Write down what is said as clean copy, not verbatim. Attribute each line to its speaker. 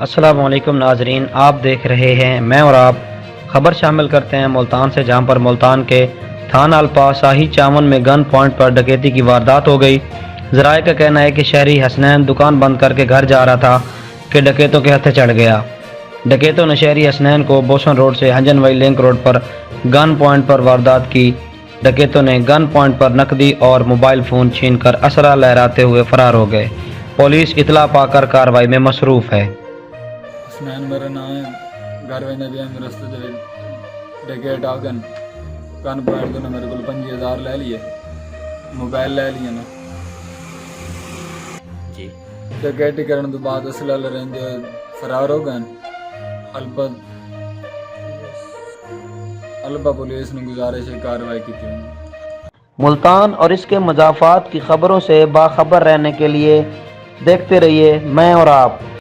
Speaker 1: السلام علیکم ناظرین، آپ دیکھ رہے ہیں میں اور آپ خبر شامل کرتے ہیں ملتان سے، جہاں پر ملتان کے تھانہ الپا شاہی چاون میں گن پوائنٹ پر ڈکیتی کی واردات ہو گئی۔ ذرائع کا کہنا ہے کہ شہری حسنین دکان بند کر کے گھر جا رہا تھا کہ ڈکیتوں کے ہتھے چڑھ گیا۔ ڈکیتوں نے شہری حسنین کو بوسن روڈ سے ہنجن وائی لنک روڈ پر گن پوائنٹ پر واردات کی۔ ڈکیتوں نے گن پوائنٹ پر نقدی اور موبائل فون چھین کر اسلحہ لہراتے ہوئے فرار ہو گئے۔ پولیس اطلاع پا کر کارروائی میں مصروف ہے۔
Speaker 2: حسنین میرا نام ہے، گھر میں بھی ہم رستے سے ڈکیٹ آ گن گن پوائنٹ تو میرے کو 5000 لے لیے، موبائل لے لیے نا
Speaker 1: جی
Speaker 2: ڈکیٹی کرنے تو بعد اسلحہ لے فرار ہو گئے۔ البا پولیس نے گزارش ہے کارروائی کی تھی۔
Speaker 1: ملتان اور اس کے مضافات کی خبروں سے باخبر رہنے کے لیے دیکھتے رہیے میں اور آپ۔